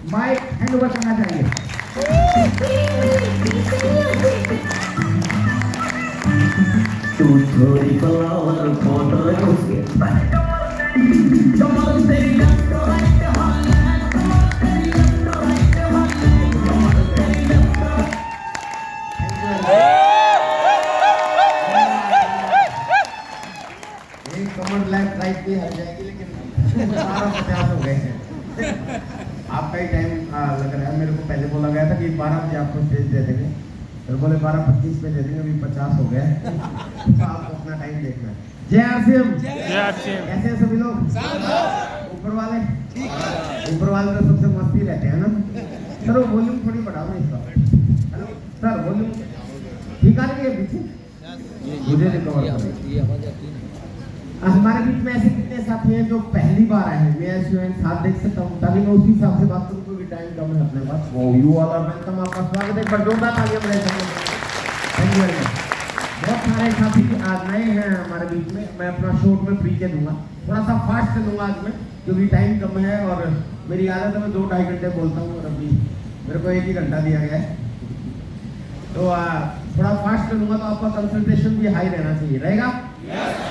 Mic hand over करना चाहिए। तू थोड़ी फ्लावर फोटो उसके कमर तेरी लेफ्ट राइट हाल है, कमर तेरी लेफ्ट राइट हाल है, कमर तेरी लेफ्ट एक कमर लेफ्ट राइट भी हट जाएगी, लेकिन 12:50 हो गए हैं। आपका ही टाइम लग रहा है। मेरे को पहले बोला गया था कि 12 बजे आपको स्टेज दे देंगे, फिर बोले 12:25 पे दे देंगे, अभी 50 हो गए। तो आपको अपना टाइम देखना है। जय आरसीएम। कैसे हैं सभी लोग? ऊपर वाले ऊपर वाले तो सबसे मस्ती रहते हैं ना। सर वॉल्यूम थोड़ी बढ़ाओ ना इसका। हेलो सर, वॉल्यूम ठीक आ रही है पीछे? मुझे रिकवर करो। हमारे बीच में ऐसे कितने साथी हैं जो पहली बार आए हैं? मैं स्टूडेंट साथ देख सकता हूँ, ताकि मैं उसी हिसाब से बात करूँ, क्योंकि टाइम कम है अपने पास। वो यू ऑल आर वेलकम, आपका स्वागत है। पर जोरदार तालियां बजाएं सबको। Thank you very much. बहुत सारे साथी आज नए हैं हमारे बीच में। मैं अपना शॉर्ट में परिचय दूंगा, थोड़ा सा फास्ट चलूंगा आज में, क्योंकि टाइम कम है और मेरी आदत है मैं 2-2.5 घंटे बोलता हूँ, और अभी मेरे को 1 ही घंटा दिया गया है। तो थोड़ा फास्ट चलूंगा, तो आपका कंसंट्रेशन भी हाई रहना चाहिए। रहेगा?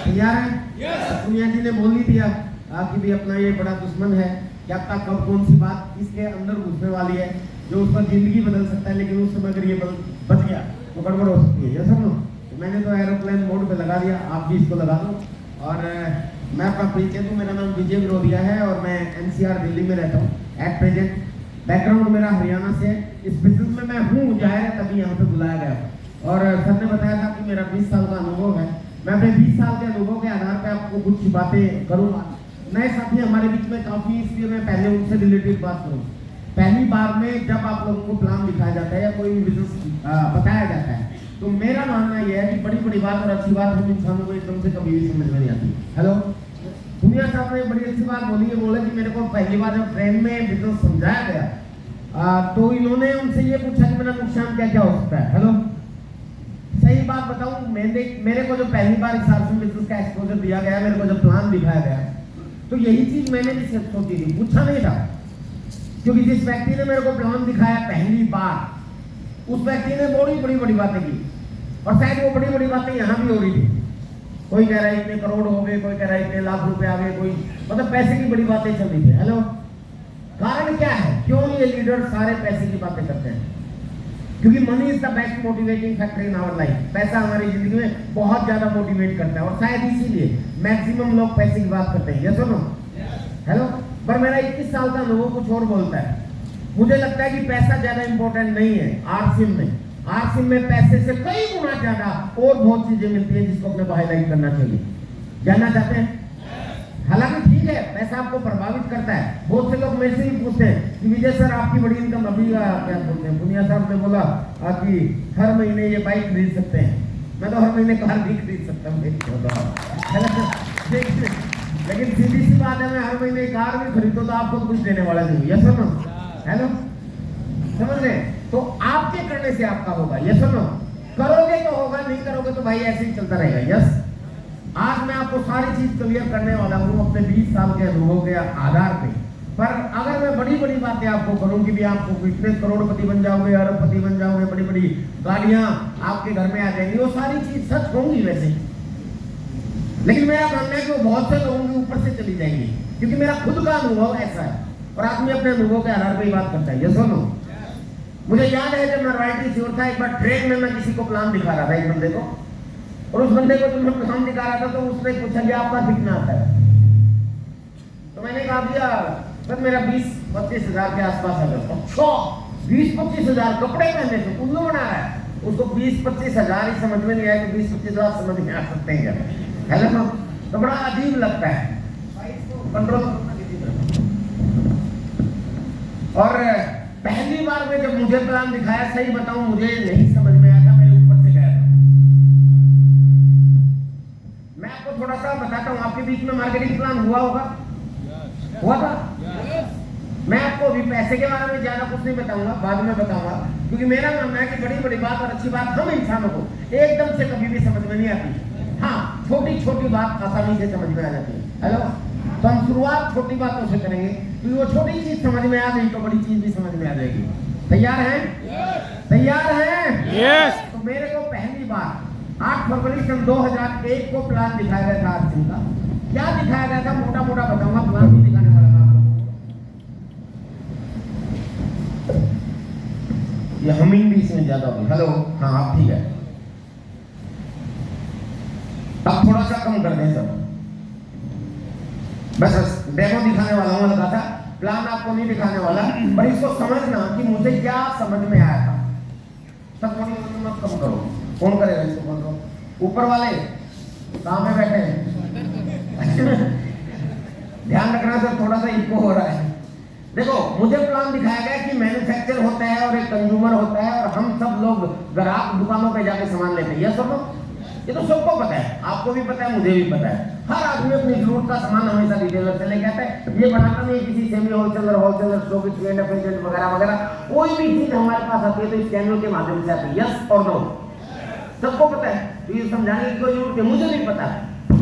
तैयार है? दुनिया जी ने बोल ही दिया कि भी अपना ये बड़ा दुश्मन है, क्या पता कब कौन सी बात इसके अंदर घुसने वाली है जो उसका जिंदगी बदल सकता है, लेकिन उस समय अगर ये बच गया तो गड़बड़ हो सकती है। ये सब लोग तो मैंने तो एरोप्लेन मोड पे लगा दिया, आप भी इसको लगा दो। और मैं अपना परिचय दूं, मेरा नाम विजय विरोधिया है और मैं NCR दिल्ली में रहता हूँ एट प्रेजेंट। बैकग्राउंड मेरा हरियाणा से है। इस बिजनेस में मैं हूँ जाहिर है, तभी यहाँ पे बुलाया गया। और सर ने बताया था कि मेरा 20 साल का अनुभव है। मैं अपने 20 साल के अनुभव के आधार पर आपको कुछ बातें करूँगा। नए साथी हमारे बीच में काफ़ी, इसलिए मैं पहले उनसे रिलेटेड बात करूँ। पहली बार में जब आप लोगों को प्लान दिखाया जाता है या कोई बिजनेस बताया जाता है, तो मेरा मानना यह है कि बड़ी बड़ी बात और अच्छी बात हम इंसानों को एकदम से कभी भी समझ में नहीं आती। हेलो, दुनिया साहब ने बड़ी अच्छी बात बोली है। बोले कि मेरे को पहली बार जब ट्रेन में बिजनेस समझाया गया, तो इन्होंने उनसे ये पूछा कि मेरा नुकसान क्या क्या हो सकता है। हेलो, सही बात बताऊं, मेरे को जो पहली बार इस साल में बिजनेस का एक्सपोजर दिया गया, मेरे को जब प्लान दिखाया गया, तो यही चीज मैंने भी सोची थी, पूछा नहीं था। क्योंकि जिस व्यक्ति ने मेरे को प्लान दिखाया पहली बार, उस व्यक्ति ने बड़ी बड़ी बातें की, और शायद वो बड़ी बड़ी बातें यहाँ भी हो रही थी। कोई कह रहा है इतने करोड़ हो गए, कोई कह रहा है इतने लाख रुपए आ गए, कोई मतलब पैसे की बड़ी बातें चल रही थी। हेलो, कारण क्या है, क्यों ये लीडर सारे पैसे की बातें करते हैं? क्योंकि money is the best motivating factor in our life. पैसा हमारी जिंदगी में बहुत ज्यादा मोटिवेट करता है, और शायद इसीलिए मैक्सिमम लोग पैसे की बात करते हैं। ये सुनो, हेलो, पर मेरा 21 साल का अनुभव कुछ और बोलता है। मुझे लगता है कि पैसा ज्यादा इंपॉर्टेंट नहीं है आरसीएम में। आरसीएम में पैसे से कई गुना ज्यादा और बहुत चीजें मिलती है, जिसको अपने को हाईलाइट करना चाहिए। जानना चाहते हैं? हालांकि ठीक है, पैसा आपको प्रभावित करता है। बहुत से लोग मेरे से भी पूछते हैं कि विजय सर आपकी बड़ी इनकम अभी क्या बोलते हैं, दुनिया साहब ने बोला कि हर महीने ये बाइक खरीद सकते हैं। मैं तो हर महीने कार भी खरीद सकता हूँ। लेकिन सीधी सी बात है, मैं हर महीने कार भी खरीदूं तो आपको कुछ देने वाला नहीं हूँ। ये सुनो, हेलो, समझ रहे? तो आपके करने से आपका होगा। ये सुनो, करोगे तो होगा, नहीं करोगे तो भाई ऐसे ही चलता रहेगा। यस, आज मैं आपको सारी चीज क्लियर करने वाला हूँ अपने 20 साल के अनुभव के आधार पे। पर अगर मैं बड़ी बड़ी बातें आपको करूँ कि भी आपको इतने करोड़पति बन जाओगे, अरबपति बन जाओगे, बड़ी बड़ी गाड़ियां आपके घर में आ जाएंगी, वो सारी चीज सच होंगी वैसे, लेकिन मेरा मानना है कि वो बहुत से लोगों के ऊपर से चली जाएंगी, क्योंकि मेरा खुद का अनुभव ऐसा है। और आदमी अपने अनुभव के आधार पर ही बात करता है। ये सुनो, मुझे याद है जब मैं रॉयल्टी श्योर था, एक बार ट्रेन में मैं किसी को प्लान दिखा रहा था, एक बंदे को, और उस बंदे को जब मैं प्लान दिखा रहा था तो उसने पूछा कि आपका कितना आता है? तो मैंने कहा भैया सर मेरा 20-25 हजार के आसपास आ जाता। अच्छा, 20-25 हजार कपड़े पहनने से उल्लू बना रहा है। उसको 20-25 हजार ही समझ में नहीं आया कि 20-25 हजार समझ में आ सकते हैं क्या? हेलो, तो बड़ा अजीब लगता है। कंट्रोल। और पहली बार में जब मुझे प्लान दिखाया, सही बताऊं मुझे नहीं समझ में आया था, मेरे ऊपर से गया था। मैं आपको थोड़ा सा बताता हूं, आपके बीच में मार्केटिंग प्लान हुआ होगा? हुआ था? मैं आपको अभी पैसे के बारे में ज्यादा कुछ नहीं बताऊंगा, बाद में बताऊंगा, क्योंकि मेरा मानना है कि बड़ी बड़ी बात और अच्छी बात हम इंसानों को एकदम से कभी भी समझ में नहीं आती। हाँ, छोटी छोटी बात आसानी से समझ में आ जाती है। हेलो, तो हम शुरुआत छोटी बातों से करेंगे, क्योंकि वो छोटी चीज समझ में आ गई तो बड़ी चीज भी समझ में आ जाएगी। तैयार हैं? तैयार हैं? यस। तो मेरे को पहली बार 8 फरवरी सन 2001 को प्लान दिखाया गया था आरसीएम का। क्या दिखाया गया था मोटा मोटा बताऊंगा, प्लान भी दिखाने वाला था आप लोगों को। ये हमिंग भी इसमें ज्यादा होगी। हेलो, हाँ आप ठीक है। अब थोड़ा सा कम कर दें सब, बस डेमो दिखाने वाला हूँ, लगा था प्लान आपको नहीं दिखाने वाला, पर इसको समझना कि मुझे क्या समझ में आया था। सब मत कम करो, कौन करेगा इसको कम करो? ऊपर वाले कहाँ पे बैठे हैं? ध्यान रखना सर, थोड़ा सा इको हो रहा है। देखो, मुझे प्लान दिखाया गया कि मैन्युफैक्चर होता है और एक कंज्यूमर होता है, और हम सब लोग ग्राहक दुकानों पे जाके सामान लेते हैं। ये सब ये तो सबको पता है, आपको भी पता है, मुझे भी पता है। हर आदमी अपनी जरूरत का सामान हमेशा रिटेलर से लेके आता है। ये बनाता नहीं किसी सेमी होलसेलर स्टॉकिस्ट एजेंट वगैरह वगैरह। कोई भी चीज हमारे पास आती है तो इस चैनल के माध्यम से आती है। यस और नो, सबको पता है, तो ये समझाने की कोई जरूरत है, मुझे भी पता है।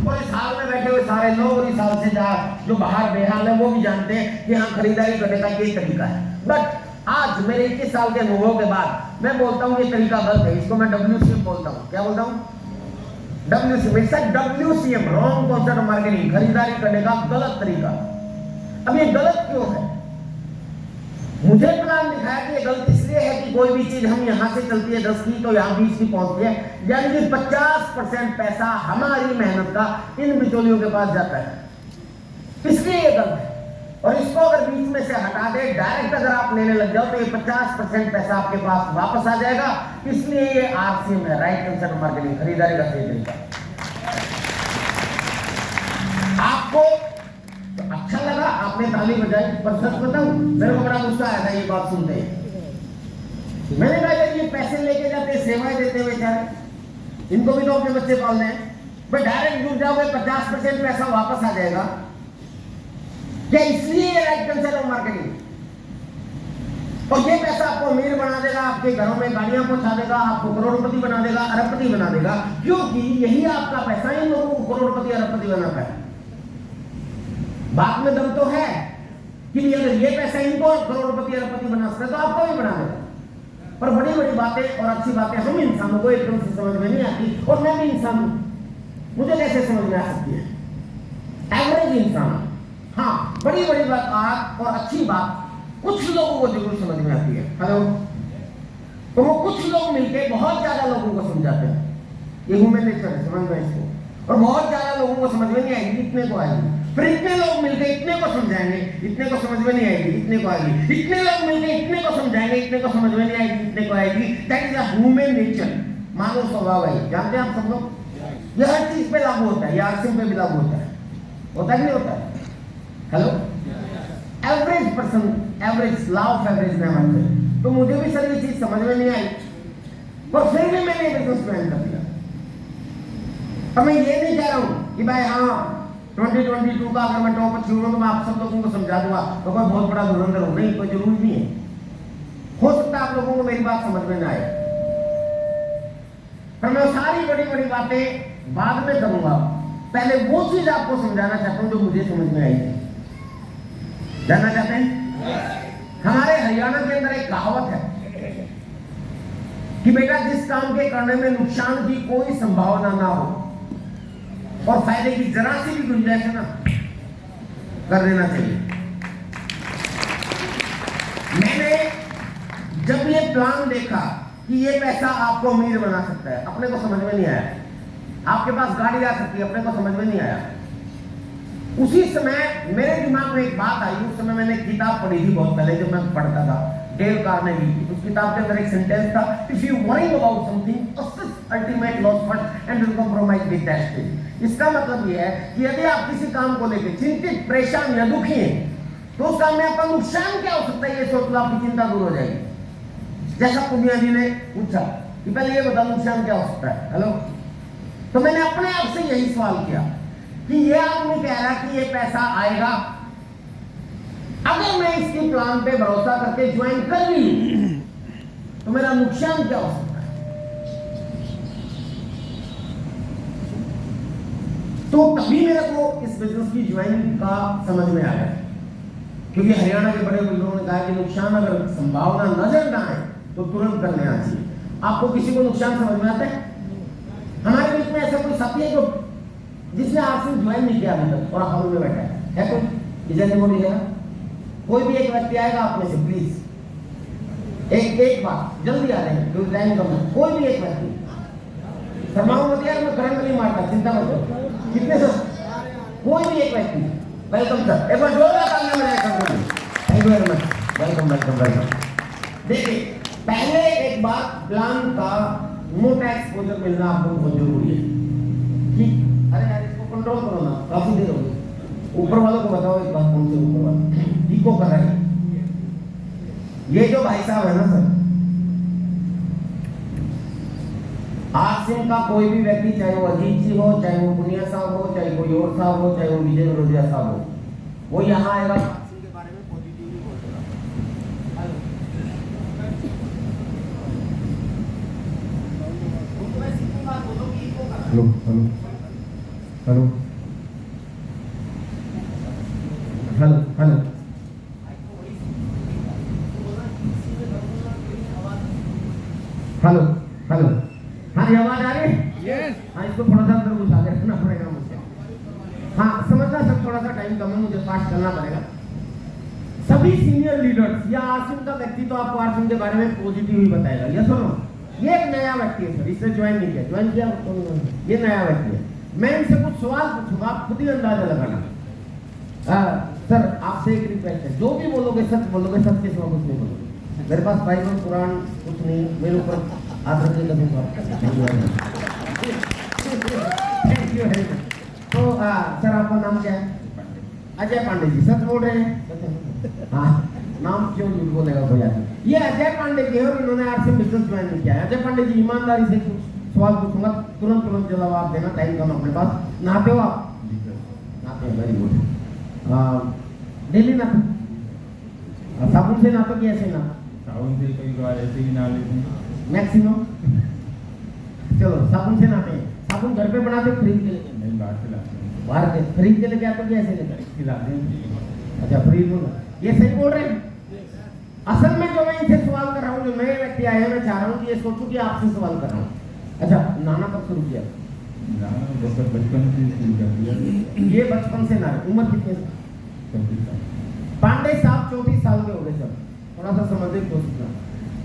और इस हाल में बैठे हुए सारे लोग और इस हाल से जो बाहर बेहाल है वो भी जानते हैं कि हाँ, खरीदारी करने का ये तरीका है। बट आज मेरे 21 साल के अनुभव के बाद मैं बोलता हूँ ये तरीका गलत है। इसको मैं WCM बोलता हूँ। क्या बोलता हूँ? WCM, wrong concept of marketing. खरीदारी करने का गलत तरीका। अब ये गलत क्यों है? मुझे प्लान दिखाया कि ये गलत इसलिए है कि कोई भी चीज हम यहाँ से चलती है 10 की तो यहाँ 20 की पहुंचती है, यानी कि 50% पैसा हमारी मेहनत का इन बिचौलियों के पास जाता है। इसलिए ये गलत है। और इसको अगर बीच में से हटा दे, डायरेक्ट अगर आप लेने लग जाओ तो ये 50% पैसा आपके पास वापस आ जाएगा। इसलिए ये RCM है, राइट कॉन्सेप्ट ऑफ मार्केटिंग, खरीदारी का सही तरीका। आपको तो अच्छा लगा, आपने ताली बजाई, पर सच बताऊं मेरे को बड़ा गुस्सा आया था ये बात सुनते ही। मैंने कहा यार, ये पैसे लेके जाते, सेवाएं देते हुए बेचारे, इनको भी तो अपने बच्चे पालने हैं। भाई डायरेक्ट जुड़ जाओगे 50% पैसा वापस आ जाएगा क्या? इसलिए राइट कॉन्सेप्ट ऑफ मार्केटिंग। और ये पैसा आपको अमीर बना देगा, आपके घरों में गाड़ियां पहुंचा देगा, आपको करोड़पति बना देगा, अरबपति बना देगा, क्योंकि यही आपका पैसा इन लोगों को करोड़पति अरबपति बनाता है। बात में दम तो है कि अगर ये पैसा इनको करोड़पति अरबपति बना सकता है तो आपको भी बना देगा। पर बड़ी बड़ी बातें और अच्छी बातें हम इंसानों को एकदम से समझ में नहीं आती, और मैं भी इंसान हूं, मुझे कैसे समझ में आ सकती है? एवरेज इंसान। हाँ, बड़ी बड़ी बात और अच्छी बात कुछ लोगों को जरूर समझ में आती है। हेलो, तो वो कुछ लोग मिलके बहुत ज्यादा लोगों को समझाते हैं। ये ह्यूमन नेचर है, समझ में इसको। और बहुत ज्यादा लोगों को समझ में नहीं आएगी, इतने को आएगी। फिर इतने लोग मिलके इतने को समझाएंगे, इतने को समझ में नहीं आएगी, इतने को आएगी। इतने लोग मिलके इतने को समझाएंगे, इतने को समझ में नहीं आएगी, इतने को आएगी। That is a human nature, मानव स्वभाव है। जानते हैं आप सब लोग, ये हर चीज पे लागू होता है, ये RCM पे भी लागू होता है। होता है नहीं होता है? Hello, average person, average, law of average में मानते हैं। तो मुझे भी सर ये चीज समझ में नहीं आई, पर फिर भी मैंने बिजनेस प्लान कर दिया। अब मैं ये नहीं कह रहा हूं कि भाई हाँ 2022 का अगर मैं टॉप अचीवर हूं तो मैं आप सब लोगों को समझा दूंगा तो कोई बहुत बड़ा धुरंधर हूं। नहीं, कोई जरूरी नहीं है। हो सकता है आप लोगों को मेरी बात समझ में ना आए, पर मैं सारी बड़ी बड़ी बातें बाद में करूंगा। पहले वो चीज आपको समझाना चाहता हूं जो मुझे समझ में आई है। जानना चाहते हैं? हमारे हरियाणा के अंदर एक कहावत है कि बेटा जिस काम के करने में नुकसान की कोई संभावना ना हो और फायदे की जरा सी भी गुंजाइश है ना, कर देना चाहिए। मैंने जब ये प्लान देखा कि ये पैसा आपको अमीर बना सकता है, अपने को समझ में नहीं आया। आपके पास गाड़ी आ सकती है, अपने को समझ में नहीं आया। उसी समय मेरे दिमाग में एक बात आई। उस समय मैंने किताब पढ़ी थी बहुत पहले, जब मैं पढ़ता था, डेल कार्नेगी। उस किताब के अंदर एक सेंटेंस था, if you worry about something assist ultimate loss first and don't compromise with that. इसका मतलब ये है कि यदि आप किसी काम को लेकर चिंतित, परेशान या दुखी हैं तो उस काम में आपका नुकसान क्या हो सकता है, ये सोच लो, आपकी चिंता दूर हो जाएगी। जैसा पुनिया जी ने पूछा कि पहले ये बता नुकसान क्या हो सकता है। हेलो, तो मैंने अपने आप से यही सवाल किया कि ये आदमी कह रहा कि ये पैसा आएगा, अगर मैं इसके प्लान पे भरोसा करके ज्वाइन कर ली तो मेरा नुकसान क्या हो सकता है? तो तभी मेरे को इस बिजनेस की ज्वाइनिंग का समझ में आ गया, क्योंकि हरियाणा के बड़े लोगों ने कहा कि नुकसान अगर संभावना नजर ना आए तो तुरंत कर लेना चाहिए। आपको किसी को नुकसान समझ में आता है? हमारे बीच में ऐसा कोई साथी है जो जिसने आरसीएम ज्वाइन नहीं किया अभी तक और हॉल में बैठा है कोई? इधर बोली है कोई भी एक व्यक्ति आएगा आप में से, प्लीज एक बात, जल्दी आ रहे हैं क्योंकि टाइम कम है। कोई भी एक व्यक्ति, शर्माओ मत यार, मैं करंट नहीं मारता, चिंता मत करो। कितने सर? कोई भी एक व्यक्ति। वेलकम सर, एक बार जोरदार तालियां बजाएं। Thank you very much, welcome welcome welcome. देखिए, पहले एक बात, प्लान का मोटा एक्सपोजर मिलना आपको बहुत जरूरी है। कि अरे यार इसको कंट्रोल करो ना, काफी देर हो गई। ऊपर वालों को बताओ एक बात, कौन से ऊपर वाले इको कर रहे हैं? ये जो भाई साहब है ना सर, आरसीएम का कोई भी व्यक्ति, चाहे वो अजीत जी हो, चाहे वो पुनिया साहब हो, चाहे कोई और साहब हो, चाहे वो विजय रोजिया साहब हो, वो यहाँ आएगा आरसीएम के बारे में पॉजिटिवली बोलेगा। Hello hello hello hello hello, hello hello, हाँ ये आवाज आ रही है? यस। हाँ, इसको थोड़ा सा अंदर घुसा के रखना पड़ेगा मुझे। हाँ समझना सर, थोड़ा सा टाइम कम है, मुझे फास्ट करना पड़ेगा। सभी सीनियर लीडर्स या आरसीएम का व्यक्ति तो आपको आरसीएम के बारे में पॉजिटिव ही बताएगा, यस और नो? ये एक नया व्यक्ति है सर, इसने ज्वाइन नहीं किया, ज्वाइन किया ये नया व्यक्ति है। मैं इनसे कुछ सवाल पूछूंगा, आप खुद ही अंदाजा लगाना। सर आपसे एक रिक्वेस्ट है, जो भी बोलोगे सच बोलोगे, सच के सिवा कुछ नहीं बोलोगे। मेरे पास बाइबल कुरान कुछ नहीं, मेरे ऊपर हाथ रख के करूँगा। Thank you very much. तो सर आपका नाम क्या है? अजय पांडे जी, सच बोल रहे हैं? हाँ, नाम क्यों झूठ बोलेगा कोई आदमी? ये अजय पांडे जी है और इन्होंने आरसीएम बिजनेस ज्वाइन नहीं किया है। अजय पांडे जी, ईमानदारी से कुछ सवाल पूछूंगा, तुरंत जवाब देना, टाइम कम अपने पास। नहाते हो आप? नहाते हैं, वेरी गुड। डेली नहाते? साबुन से नहाते कि ऐसे ना? साबुन से कई बार ऐसे ही नहा लेते हैं। मैक्सिमम? चलो साबुन से नहाते हैं। साबुन घर पे बनाते हो खरीद के लेके? नहीं, बाहर से लाते हैं। बाहर के खरीद के लेके आते हो कि ऐसे लेकर खिलाते हैं। अच्छा, फ्री बोल, ये सही बोल रहे हैं? असल में जो मैं इनसे सवाल कर रहा हूँ, जो नए व्यक्ति आए हैं, मैं चाह रहा हूँ कि ये सोचूं कि आपसे सवाल कर रहा हूँ। अच्छा, नहाना कब शुरू किया? जब बचपन से शुरू कर दिया। ये बचपन से नहा, उम्र कितने? 34 साल। पांडे साहब 34 साल के हो गए सर, थोड़ा सा समझने की कोशिश करना।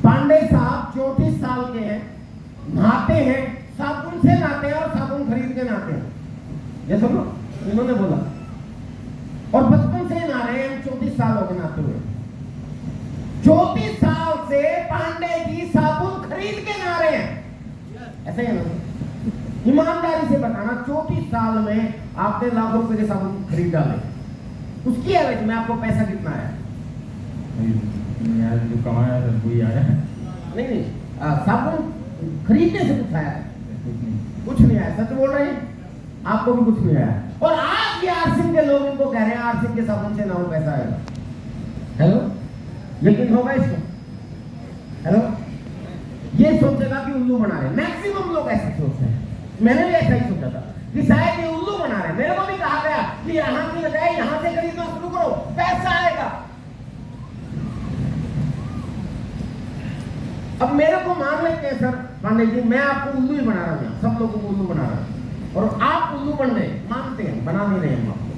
पांडे साहब 34 साल के हैं, नहाते हैं, साबुन से नहाते हैं और साबुन खरीद के नहाते हैं, ये सुनो इन्होंने बोला। और बचपन से नहा रहे हैं, 34 साल हो गए नहाते हुए। 34 साल से पांडे जी साबुन खरीद के नहा रहे हैं, ऐसा ही है ना? ईमानदारी से बताना, 34 साल में आपने लाखों रुपए के साबुन खरीद डाले, उसकी एवरेज में आपको पैसा कितना आया? यार जो कमाया था वही आया। नहीं, साबुन खरीदने से कुछ आया? कुछ नहीं आया। सच बोल रहे हैं? आपको भी कुछ नहीं आया। और आज ये आरसीएम के लोग इनको कह रहे हैं आरसीएम के साबुन से ना पैसा आएगा। हेलो, यकीन होगा इसको? हेलो, ये सोचेगा कि उल्लू बना रहे। मैक्सिमम लोग ऐसे सोचते हैं, मैंने भी ऐसा ही सोचा था कि शायद ये उल्लू बना रहे। मेरे को भी कहा गया कि यहाँ की बजाय यहाँ से खरीदना शुरू करो, पैसा आएगा। अब मेरे को मान लेते हैं सर पांडे जी, मैं आपको उल्लू ही बना रहा हूँ, सब लोगों को उल्लू बना रहा हूँ, और आप उल्लू बन रहे, मानते हैं, बना नहीं रहे हम आपको।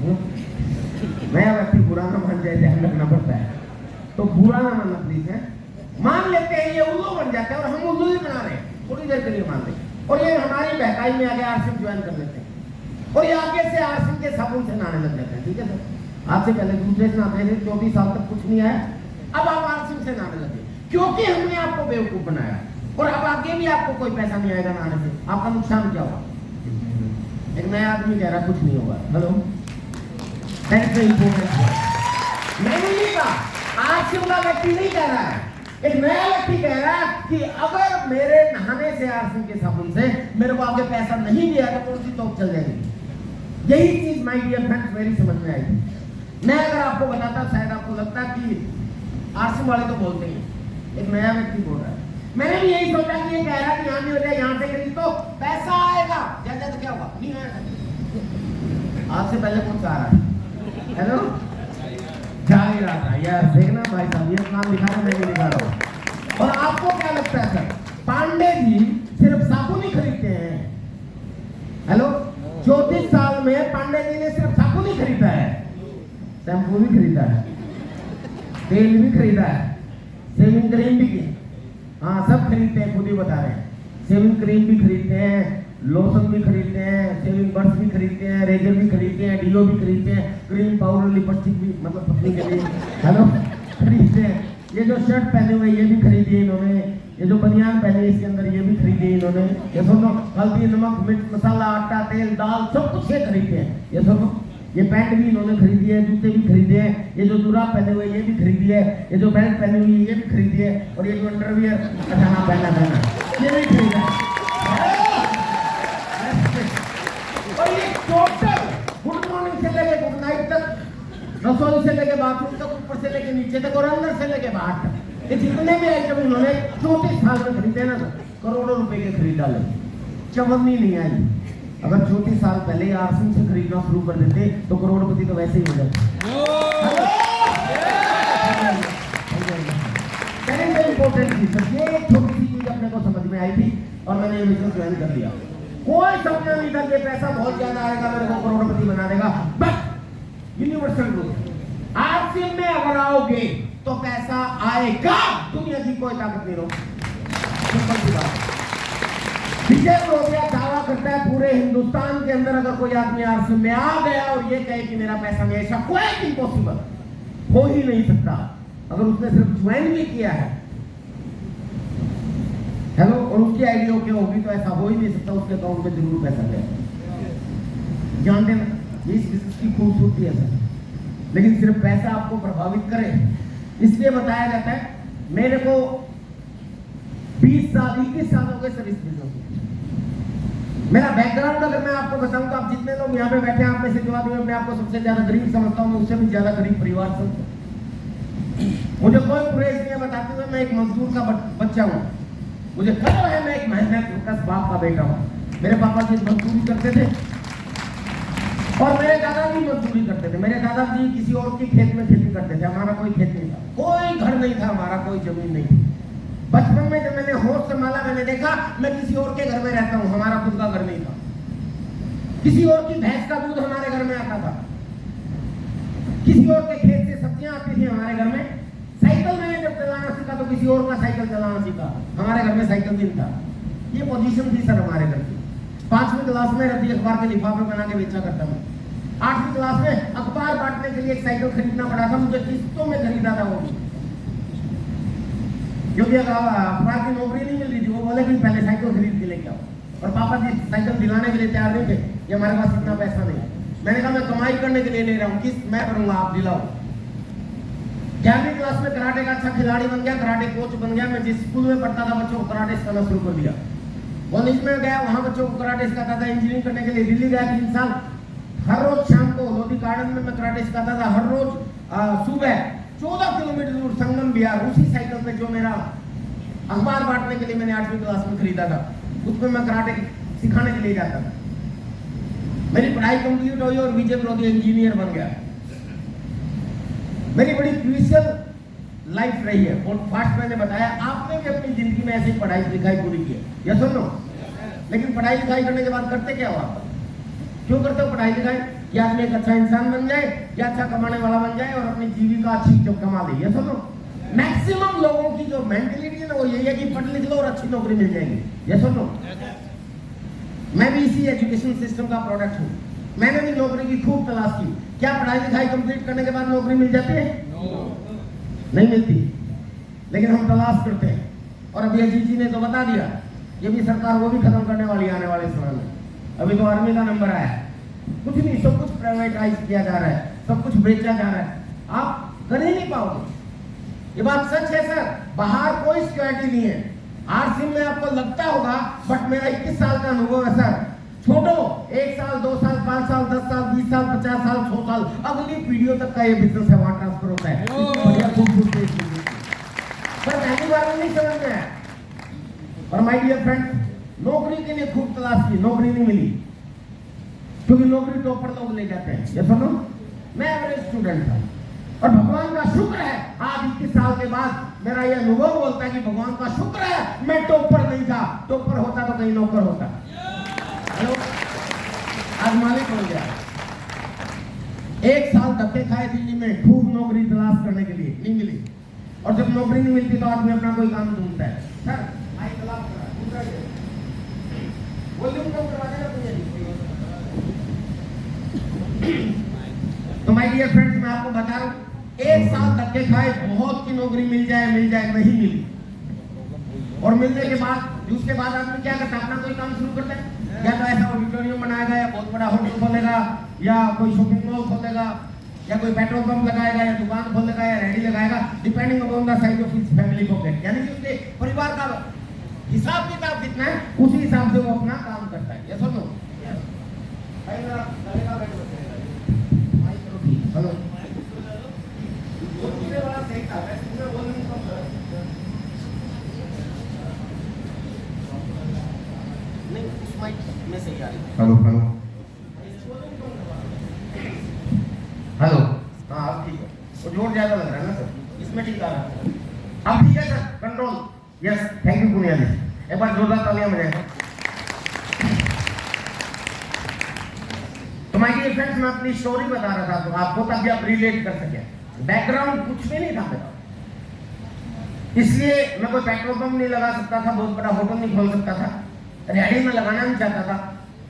नया व्यक्ति बुरा ना मान जाए, ध्यान रखना पड़ता है, तो बुरा ना मानना प्लीज है। मान लेते हैं ये उल्लू बन जाते हैं और हम उल्लू ही बना रहे हैं, थोड़ी देर के लिए मान लें, और ये हमारी बहकाई में आगे आरसीएम ज्वाइन कर लेते हैं और ये आगे से आरसीएम के साबुन से नहाने लग जाते हैं। ठीक है सर, आपसे पहले दूसरे से नहाते थे, 24 साल तक कुछ नहीं आया, अब आप आरसीएम से नहाने लगे क्योंकि हमने आपको बेवकूफ बनाया, और अब आगे भी आपको कोई पैसा नहीं आएगा नहाने से। आपका नुकसान क्या होगा? एक नया आदमी कह रहा कुछ नहीं होगा। हेलो, मैंने नहीं कहा, आरसीएम का व्यक्ति नहीं कह रहा है, एक नया व्यक्ति कह रहा है कि अगर मेरे नहाने से आरसीएम के साबुन से मेरे को आगे पैसा नहीं दिया तो कौन सी तोप चल जाएगी। यही चीज माय डियर फ्रेंड्स मेरी समझ में आई थी। मैं अगर आपको बताता शायद आपको लगता कि आरसीएम वाले तो बोलते हैं, एक नया व्यक्ति बोल रहा है। मैंने भी यही सोचा कि ये कह रहा है कि यहाँ नहीं हो जाए, यहाँ से खरीद तो पैसा आएगा, ज्यादा तो क्या होगा, नहीं आएगा। आपसे पहले कौन सा आ रहा है? हेलो, जा ही रहा था यार। देखना भाई साहब, ये नाम लिखा रहा, मैं नहीं लिखा रहा हूँ। और आपको क्या लगता है सर, पांडे जी सिर्फ साबुन ही खरीदते हैं? हेलो, 34 साल में पांडे जी ने सिर्फ साबुन ही खरीदा है, शैम्पू भी खरीदा है, तेल भी खरीदा है, शेविंग क्रीम भी की, हाँ सब खरीदते हैं, खुद ही बता रहे हैं। शेविंग क्रीम भी खरीदते हैं, लोशन भी खरीदते हैं, शेविंग ब्रश भी खरीदते हैं, रेजर भी खरीदते हैं, डीओ भी खरीदते हैं, क्रीम पाउडर लिपस्टिक भी, मतलब पत्नी के लिए हेलो खरीदते हैं। ये जो शर्ट पहने हुए ये भी खरीदी है इन्होंने, ये जो बनियान पहने इसके अंदर ये भी खरीदी है इन्होंने। ये सुनो, हल्दी नमक मिर्च मसाला आटा तेल दाल सब कुछ ये खरीदते हैं। ये सुनो, ये पैंट भी इन्होंने खरीदी है, जूते भी खरीदे हैं, ये जो जुराब पहने हुए ये भी खरीदी है, ये जो बेल्ट पहनी हुई है ये भी खरीदी है, और ये जो अंडरवियर अच्छा हाँ पहना ये भी खरीदा है। और ये टोटल गुड मॉर्निंग से लेके गुड नाइट तक, रसोई से लेके बाथरूम तक, ऊपर से लेके नीचे तक और अंदर से लेके बाहर तक, ये जितने भी आइटम इन्होंने 34 साल में खरीदे ना, करोड़ों रुपए के खरीदा ले, चवन्नी नहीं आई। अगर 34 साल पहले आरसीएम से खरीदना शुरू कर देते तो करोड़पति तो वैसे ही हो जाते। इंपॉर्टेंट चीज सर, ये एक छोटी सी चीज अपने को समझ में आई थी और मैंने ये बिजनेस ज्वाइन कर लिया। कोई समझा नहीं था कि पैसा बहुत ज्यादा आएगा, मेरे को करोड़पति बना देगा, बट यूनिवर्सल रूल आरसीएम में अगर आओगे तो पैसा आएगा, दुनिया की कोई ताकत नहीं रोक। सिंपल सी बात। विजय मल्होत्रा दावा करता है पूरे हिंदुस्तान के अंदर अगर कोई आदमी आरसीएम में आ गया और ये कहे कि मेरा पैसा नहीं, ऐसा कोई इम्पॉसिबल हो ही नहीं सकता। अगर उसने सिर्फ ज्वाइन भी किया है हेलो और उसकी आईडी ओके होगी तो ऐसा हो ही नहीं सकता, उसके अकाउंट में जरूर पैसा गया। जानते ना, ये इस बिजनेस की खूबसूरती है सर। लेकिन सिर्फ पैसा आपको प्रभावित करे इसलिए बताया जाता है। मेरे को 20 साल 21 साल हो गए सर इस बिजनेस में। मेरा बैकग्राउंड अगर मैं आपको बताऊं तो आप जितने लोग यहाँ पे बैठे हैं आप में से जो आदमी अपने आपको सबसे ज्यादा गरीब समझता हूँ, उससे भी ज्यादा गरीब परिवार से मुझे कोई गुरेज नहीं है बताते हुए, मैं एक मजदूर का बच्चा हूँ। मुझे गर्व है मैं एक मेहनत कश बाप का बेटा हूँ। मेरे पापा जी मजदूरी करते थे और मेरे दादाजी मजदूरी करते थे। मेरे दादाजी किसी और के खेत में खेती करते थे, हमारा कोई खेत नहीं था, कोई घर नहीं था, हमारा कोई जमीन नहीं थी। बचपन में जब मैंने होश संभाला मैंने देखा मैं किसी और के घर में रहता हूँ, हमारा खुद का घर नहीं था। किसी और की भैंस का दूध हमारे घर में आता था, किसी और के खेत से सब्जियां आती थी हमारे घर में। साइकिल मैंने जब चलाना सीखा तो किसी और का साइकिल चलाना सीखा, हमारे घर में साइकिल नहीं था। ये पोजीशन थी सर हमारे घर की। 5वीं क्लास में रद्दी अखबार के लिफाफे बना के बेचा करता मैं। 8वीं क्लास में अखबार बांटने के लिए एक साइकिल खरीदना पड़ा था, मुझे किस्तों में खरीदा था वो भी, क्योंकि अखबार की नौकरी नहीं मिल रही थी। वो बोले कि पहले साइकिल खरीद के लेके आओ, और पापा जी साइकिल दिलाने के लिए तैयार नहीं थे, ये हमारे पास इतना पैसा नहीं। मैंने कहा मैं कमाई करने के लिए नहीं रहा हूँ, किस्त मैं भरूंगा, आप दिलाओ। 11वीं क्लास में कराटे का अच्छा खिलाड़ी बन गया, कराटे कोच बन गया। मैं जिस स्कूल में पढ़ता था बच्चों को कराटे सिखाना शुरू कर दिया। कॉलेज में गया, वहां बच्चों को कराटे सिखाता था। इंजीनियरिंग करने के लिए दिल्ली गया 3 साल। हर रोज शाम को लोधी गार्डन में मैं कराटे सिखाता था। हर रोज सुबह 14 किलोमीटर दूर संगम बिहार उसी साइकिल पे जो मेरा अखबार बांटने के लिए मैंने 8वीं क्लास में खरीदा था, उसमें मैं कराटे सिखाने के लिए जाता था। मेरी पढ़ाई कंप्लीट हुई और विजय मल्होत्रा इंजीनियर बन गया। मेरी बड़ी क्रूशियल लाइफ रही है। और फास्ट मैंने बताया, आपने भी अपनी जिंदगी में ऐसी पढ़ाई लिखाई पूरी की है, या सुनो। लेकिन पढ़ाई लिखाई करने के बाद करते क्या हो आप? क्यों करते हो पढ़ाई लिखाई? कि आदमी एक अच्छा इंसान बन जाए, या अच्छा कमाने वाला बन जाए और अपनी जीविका अच्छी जो कमा ले। ये सुनो, मैक्सिमम लोगों की जो मेंटेलिटी है ना वो यही है कि पढ़ लिख लो और अच्छी नौकरी मिल जाएगी। ये सुनो, मैं भी इसी एजुकेशन सिस्टम का प्रोडक्ट हूँ। मैंने भी नौकरी की खूब तलाश की। क्या पढ़ाई लिखाई कंप्लीट करने के बाद नौकरी मिल जाती है? नहीं मिलती, लेकिन हम तलाश करते हैं। और अभी अजीत जी ने तो बता दिया, ये भी सरकार वो भी खत्म करने वाली आने वाले समय में। अभी तो आर्मी का नंबर आया है, कुछ नहीं, सब कुछ प्राइवेटाइज किया जा रहा है, सब कुछ बेचा जा रहा है, आप कर ही नहीं पाओगे। ये बात सच है सर, बाहर कोई सिक्योरिटी नहीं है। आरसीएम में आपको लगता होगा, बट मेरा 21 साल का अनुभव है सर। छोड़ो 1 साल 2 साल 5 साल 10 साल 20 साल 50 साल 100 साल अगली पीढ़ियों तक का ये बिजनेस है, वहां ट्रांसफर होता है। पर पहली बार में नहीं समझ में आया। और माय डियर फ्रेंड, नौकरी के लिए खूब तलाश की, नौकरी नहीं मिली। क्योंकि नौकरी टॉपर लोग ले जाते हैं। ये सुनो, मैं एवरेज स्टूडेंट था और भगवान का शुक्र है आज 21 साल के बाद मेरा ये अनुभव बोलता है कि भगवान का शुक्र है मैं टॉपर नहीं था। टॉपर होता तो कहीं नौकर होता। हेलो, आज मालिक हो गया। 1 साल धक्के खाए दिल्ली में खूब नौकरी तलाश करने के लिए, नहीं मिली। और जब नौकरी नहीं मिलती तो आदमी अपना कोई काम ढूंढता है। सर आई तलाश कर रहा दूसरा ये वॉल्यूम कम करवा देना मुझे। तो माय डियर फ्रेंड्स, मैं आपको बता रहा हूं 1 साल धक्के खाए बहुत की नौकरी मिल जाए नहीं मिली। और मिलने के बाद उसके बाद आदमी क्या करता है, अपना कोई काम शुरू करता है। या तो ऐसा ऑडिटोरियम बनाएगा या बहुत बड़ा होटल खोलेगा या कोई शॉपिंग मॉल खोलेगा या कोई पेट्रोल पंप लगाएगा या दुकान खोलेगा या रेडी लगाएगा, depending upon the size of his family pocket. यानी कि उसके परिवार का हिसाब किताब कितना है उसी हिसाब से वो अपना काम करता है। ये सुनो, हेलो, हेलो हेलो हेलो, हाँ अब ठीक है। वो जोर ज्यादा लग रहा है ना सर, इसमें ठीक आ रहा है। अब ठीक है sir, control. Yes, thank you Punia ji. एक बार जोरदार तालियां बजाएं। तो माय डियर फ्रेंड्स, मैं अपनी स्टोरी बता रहा था तो आपको, ताकि आप रिलेट कर सकें। बैकग्राउंड कुछ भी नहीं था मेरा, इसलिए मैं कोई पेट्रोल पंप नहीं लगा सकता था, बहुत बड़ा होटल नहीं खोल सकता था, रेडी में लगाना नहीं चाहता था।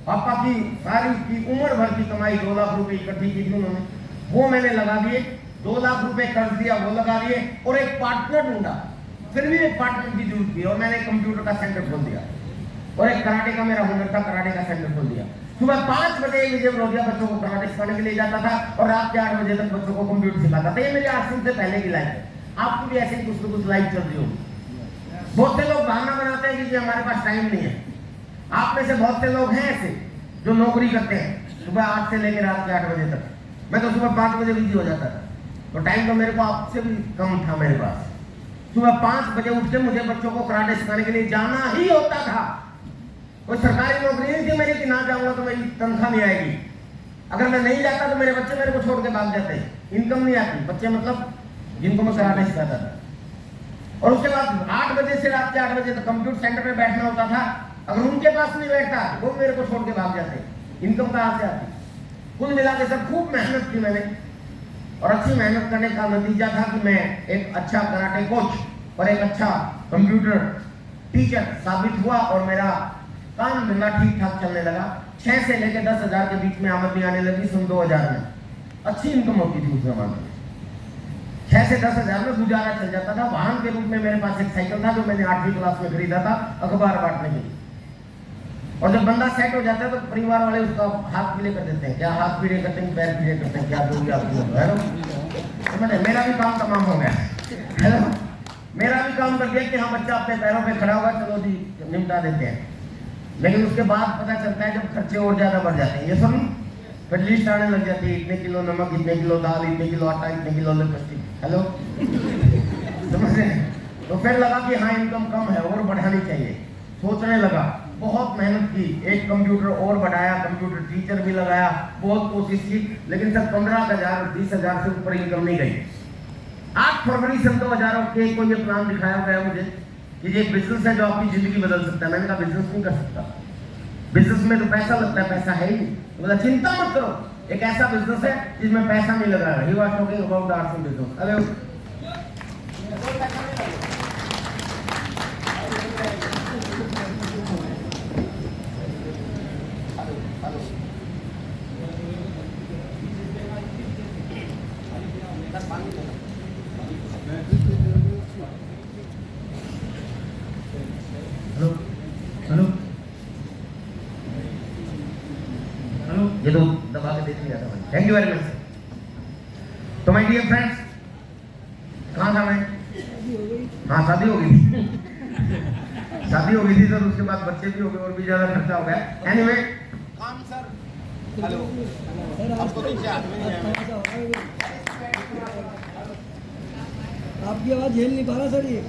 पापा की सारी की उम्र भर की कमाई 2 लाख रुपए इकट्ठी की थी उन्होंने, वो मैंने लगा दिए। 2 लाख रुपए कर्ज दिया, वो लगा दिए और एक पार्टनर ढूंढा। फिर भी एक पार्टनर की जरूरत थी और मैंने कंप्यूटर का सेंटर खोल दिया और एक कराटे का मेरा हुनर था, कराटे का सेंटर खोल दिया। सुबह 5 बजे मुझे रोजिया बच्चों को कराटे सिखाने के लिए जाता था और रात के 8 बजे तक बच्चों को कंप्यूटर सिखाता था। ये मेरी 8 साल से पहले की लाइफ है। आपको भी ऐसे कुछ न कुछ लाइफ चल रही होगी। बहुत से लोग बहाना बनाते हैं कि हमारे पास टाइम नहीं है। आप में से बहुत से लोग हैं ऐसे जो नौकरी करते हैं सुबह 8 से लेकर रात के 8 बजे तक। मैं तो सुबह 5 बजे बिजी हो जाता था, तो टाइम तो मेरे को आपसे भी कम था मेरे पास। सुबह 5 बजे उठ के मुझे बच्चों को कराटे सिखाने के लिए जाना ही होता था। कोई सरकारी नौकरी नहीं थी मेरी कि ना जाऊंगा तो मेरी तनख्वाह नहीं आएगी। अगर मैं नहीं जाता तो मेरे बच्चे मेरे को छोड़ के भाग जाते। इनकम नहीं आती, बच्चे मतलब जिनको मैं कराटे सिखाता था। और उसके बाद 8 बजे से रात के 8 बजे तक कंप्यूटर सेंटर में बैठना होता था। अगर उनके पास नहीं बैठता वो मेरे को छोड़ के भाग जाते। इनकम कहाँ से आती? कुल मिला के सब खूब मेहनत की मैंने, और अच्छी मेहनत करने का नतीजा था कि मैं एक अच्छा कराटे कोच और एक अच्छा कंप्यूटर टीचर साबित हुआ और मेरा काम धंधा ठीक ठाक चलने लगा। 6 से लेकर 10,000 के बीच में आमदनी आने लगी। सन 2000 में अच्छी इनकम होती थी उस जमाने में। 6 से 10,000 में गुजारा चल जाता था। वाहन के रूप में मेरे पास एक साइकिल था जो मैंने 8वीं क्लास में खरीदा था अखबार बांटने के लिए। और जब बंदा सेट हो जाता है तो परिवार वाले उसका हाथ पीले कर देते हैं। क्या हाथ पीले करते हैं, पैर पीले करते हैं, क्या जो भी आपको समझे। मेरा भी काम तमाम हो गया, है ना। मेरा भी काम कर दिया कि हाँ बच्चा अपने पैरों पे खड़ा होगा, चलो जी निपटा देते हैं। लेकिन उसके बाद पता चलता है जब खर्चे और ज्यादा बढ़ जाते हैं। ये सुन, फिर लिस्ट आने लग जाती है, इतने किलो नमक, इतने किलो दाल, इतने किलो आटा, इतने किलो लिपस्टिक। हेलो, समझ रहे हैं। तो फिर लगा कि हाँ इनकम कम है और बढ़ानी चाहिए। सोचने लगा, बहुत मेहनत की, एक कंप्यूटर और बढ़ाया, कंप्यूटर टीचर भी लगाया, बहुत कोशिश की, लेकिन सर 15,000 20,000 से ऊपर इनकम नहीं गई। 8 फरवरी सन 2000 को ये प्लान दिखाया गया मुझे कि ये बिजनेस है जो आपकी जिंदगी बदल सकता है। मैंने कहा बिजनेस नहीं कर सकता, बिजनेस में तो पैसा लगता है, पैसा है ही नहीं। बोला चिंता मत करो, एक ऐसा बिजनेस है जिसमें पैसा नहीं लगा रहा। He was talking about the arts and business. Hello, hello hello, ये तो दबा के देख लिया था मैंने। Thank you very much. तो माय डियर फ्रेंड्स, कहाँ था मैं? हाँ, शादी हो गई थी। शादी हो गई थी सर, उसके बाद बच्चे भी हो गए और भी ज्यादा खर्चा हो गया। एनीवे, काम सर। हेलो, आपको नीचे आपकी आवाज झेल नहीं पा रहा सर ये।